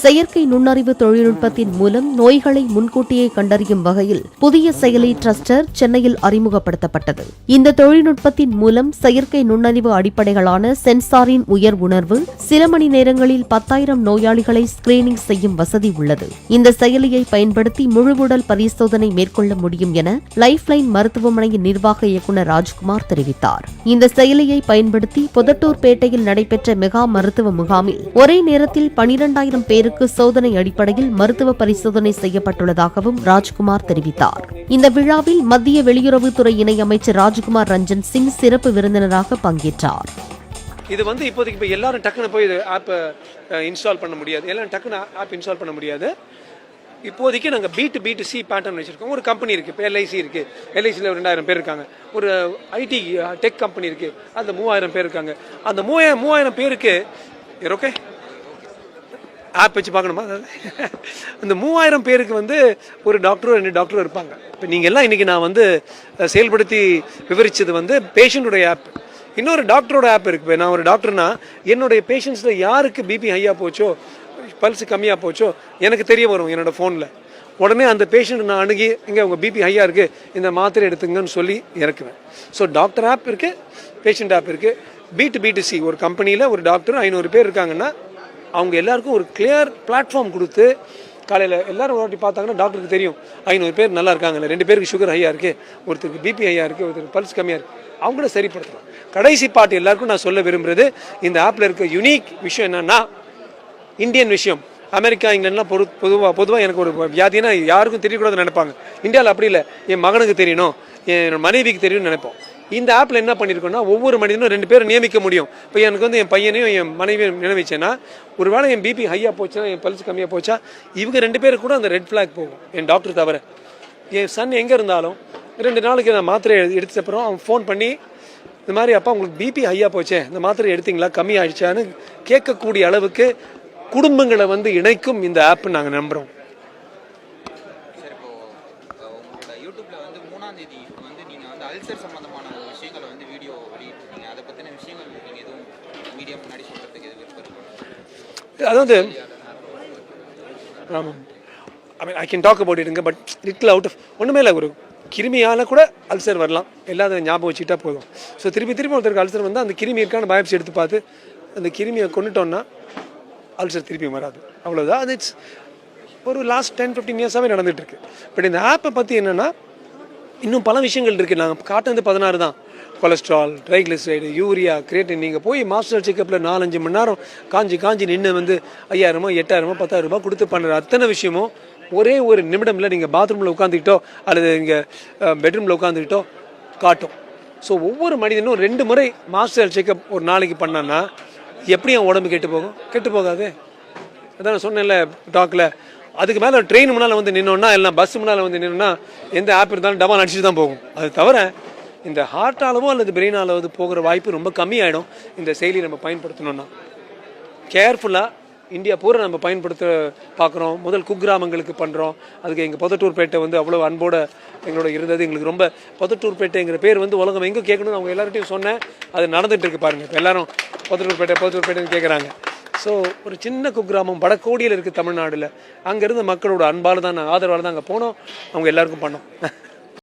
செயற்கை நுண்ணறிவு தொழில்நுட்பத்தின் மூலம் நோய்களை முன்கூட்டியே கண்டறியும் வகையில் புதிய செயலி ட்ரஸ்டர் சென்னையில் அறிமுகப்படுத்தப்பட்டது. இந்த தொழில்நுட்பத்தின் மூலம் செயற்கை நுண்ணறிவு அடிப்படைகளான சென்சாரின் உயர் உணர்வு சில மணி நேரங்களில் 10,000 நோயாளிகளை ஸ்கிரீனிங் செய்யும் வசதி உள்ளது. இந்த செயலியை பயன்படுத்தி முழு உடல் பரிசோதனை மேற்கொள்ள முடியும் என லைஃப்லைன் மருத்துவமனையின் நிர்வாக இயக்குநர் ராஜ்குமார் தெரிவித்தார். இந்த செயலியை பயன்படுத்தி பொதட்டூர்பேட்டையில் நடைபெற்ற மெகா மருத்துவ முகாமில் ஒரே நேரத்தில் 12,000 பேருக்கு சோதனை அடிப்படையில் மருத்துவ பரிசோதனை செய்யப்பட்டுள்ளதாகவும் ராஜ்குமார் தெரிவித்தார். இந்த விழாவில் மத்திய வெளியுறவுத்துறை இணையமைச்சர் ராஜ்குமார் ரஞ்சன் சிங் சிறப்பு விருந்தினராக பங்கேற்றார். இது இப்போதைக்கு எல்லாரும் டக்குன்னு போய் ஆப் இன்ஸ்டால் பண்ண முடியாது, எல்லாரும் டக்குன்னு ஆப் இன்ஸ்டால் பண்ண முடியாது. இப்போதைக்கு நாங்கள் B2C பேட்டர்ன் வச்சுருக்கோம். ஒரு கம்பெனி இருக்குது, இப்போ LIC இருக்குது, LICயில் 2,000 பேர் இருக்காங்க. ஒரு IT டெக் கம்பெனி இருக்குது, அதில் 3,000 பேர் இருக்காங்க. அந்த 3,000 பேருக்கு ஓகே ஆப் வச்சு பார்க்கணுமா? அந்த 3,000 பேருக்கு ஒரு டாக்டரோ 2 டாக்டரோ இருப்பாங்க. இப்போ நீங்கள் எல்லாம் இன்றைக்கி நான் செயல்படுத்தி விவரித்தது பேஷண்ட்டுடைய ஆப். இன்னொரு டாக்டரோட ஆப் இருக்குது. இப்போ நான் ஒரு டாக்டர்னா என்னுடைய பேஷண்ட்ஸில் யாருக்கு BP ஹையாக போச்சோ, பல்ஸ் கம்மியாக போச்சோ எனக்கு தெரிய வரும் என்னோடய ஃபோனில். உடனே அந்த பேஷண்ட் நான் அணுகி இங்கே உங்கள் BP ஹையாக இருக்குது, இந்த மாத்திரை எடுத்துங்கன்னு சொல்லி இறக்குவேன். ஸோ டாக்டர் ஆப் இருக்குது, பேஷண்ட் ஆப் இருக்குது. B2C ஒரு கம்பெனியில் ஒரு டாக்டர் 500 பேர் இருக்காங்கன்னா அவங்க எல்லாருக்கும் ஒரு கிளியர் பிளாட்ஃபார்ம் கொடுத்து காலையில் எல்லோரும் ஒரு வாட்டி பார்த்தாங்கன்னா டாக்டருக்கு தெரியும் 500 பேர் நல்லா இருக்காங்கல்ல, 2 பேருக்கு சுகர் ஹையாக இருக்குது, ஒருத்தருக்கு BP ஹையாக இருக்குது, ஒருத்தருக்கு பல்ஸ் கம்மியாக இருக்குது, அவங்கள சரிப்படுத்தலாம். கடைசி பாட்டு எல்லாருக்கும் நான் சொல்ல விரும்புகிறது, இந்த ஆப்பில் இருக்க யுனிக் விஷயம் என்னென்னா இந்தியன் விஷயம். அமெரிக்கா இங்கிலாந்துலாம் பொதுவாக எனக்கு ஒரு வியாதினா யாருக்கும் தெரியக்கூடாதுன்னு நினைப்பாங்க. இந்தியாவில் அப்படி இல்லை, என் மகனுக்கு தெரியணும், என் மனைவிக்கு தெரியணும்னு நினைப்போம். இந்த ஆப்பில் என்ன பண்ணியிருக்கோன்னா ஒவ்வொரு மனிதனும் 2 பேரை நியமிக்க முடியும். இப்போ எனக்கு என் பையனையும் என் மனைவியும் நினைவிச்சேன்னா ஒருவேளை என் BP ஹையாக போச்சுன்னா, என் பல்ஸ் கம்மியாக போச்சா, இவங்க 2 பேருக்கு கூட அந்த ரெட் ஃப்ளாக் போகும். என் டாக்டர் தவிர என் சன் எங்கே இருந்தாலும் 2 நாளைக்கு நான் மாத்திரை எடுத்தப்பறம் அவன் ஃபோன் பண்ணி இந்த மாதிரி அப்பா உங்களுக்கு BP ஹையாக போச்சே, இந்த மாத்திரை எடுத்தீங்களா, கம்மி ஆயிடுச்சான்னு கேட்கக்கூடிய அளவுக்கு குடும்பங்களை இணைக்கும் இந்த ஆப் நாங்கள் நம்புகிறோம். அல்சர் சம்பந்தமான விஷயங்களை வீடியோ வெளியிட்டிருக்கீங்க. அதை பற்றின விஷயங்கள் நீங்கள் எதுவும் மீடியா முன்னாடி சொல்கிறதுக்கு எது விருப்பம்? அதாவது ஐ கேன் டாக் அபவுட் இட்டுங்க, பட் லிட்டில் அவுட் ஆஃப் ஒன்றுமே இல்லை. ஒரு கிருமியால் கூட அல்சர் வரலாம், எல்லாத்தையும் ஞாபகம் வச்சுக்கிட்டா போதும். ஸோ திருப்பி ஒருத்தருக்கு அல்சர் வந்தால் அந்த கிருமி இருக்கான பயாப்சி எடுத்து பார்த்து அந்த கிருமியை கொண்டுட்டோன்னா அல்சர் திருப்பி வராது. அவ்வளோதான். அது இட்ஸ் ஒரு லாஸ்ட் 10-15 இயர்ஸாகவே நடந்துகிட்ருக்கு. பட் இந்த ஆப்பை பற்றி என்னென்னா இன்னும் பல விஷயங்கள் இருக்குது. நாங்கள் காட்டுறது 16 தான். Cholesterol, triglyceride, urea, creatine. நீங்கள் போய் மாஸ்டர் செக்கப்பில் 4-5 மணி நேரம் காஞ்சி நின்று 5,000 8,000 10,000 கொடுத்து பண்ணுற அத்தனை விஷயமும் ஒரே ஒரு நிமிடமில் நீங்கள் பாத்ரூமில் உட்காந்துக்கிட்டோ அல்லது இங்கே பெட்ரூமில் உட்காந்துக்கிட்டோ காட்டும். ஸோ ஒவ்வொரு மனிதனும் 2 முறை மாஸ்டர் செக்கப் ஒரு நாளைக்கு பண்ணான்னா எப்படி அவன் உடம்பு கெட்டு போகாது. அதான் நான் சொன்னேன்ல டாக்கில், அதுக்கு மேலே ட்ரெயின் முன்னால் நின்னோன்னா எல்லாம் பஸ் முன்னால் நின்னோன்னா எந்த ஆப் இருந்தாலும் டபால் அடிச்சுட்டு தான் போகும். அது தவிர இந்த ஹார்ட்டாலவோ அல்லது பிரெயினாலோ போகிற வாய்ப்பு ரொம்ப கம்மியாயிடும். இந்த செயலி நம்ம பயன்படுத்தணும்னா கேர்ஃபுல்லாக இந்தியா பூரா நம்ம பயன்படுத்த பார்க்குறோம். முதல் குக்கிராமங்களுக்கு பண்ணுறோம். அதுக்கு எங்கள் பொதட்டூர்பேட்டை அவ்வளோ அன்போடு எங்களோட இருந்தது. எங்களுக்கு ரொம்ப பொதட்டூர்பேட்டைங்கிற பேர் உலகம் எங்கே கேட்கணும்னு அவங்க எல்லார்ட்டையும் சொன்னேன். அது நடந்துகிட்டு இருக்கு பாருங்கள். இப்போ எல்லாரும் பொதட்டூர்பேட்டைன்னு கேட்குறாங்க. ஸோ ஒரு சின்ன குக்கிராமம் வடகோடியில் இருக்குது தமிழ்நாட்டில். அங்கேருந்து மக்களோட அன்பால் தான், ஆதரவால் தான் அங்கே போனோம். அவங்க எல்லாருக்கும் பண்ணோம்.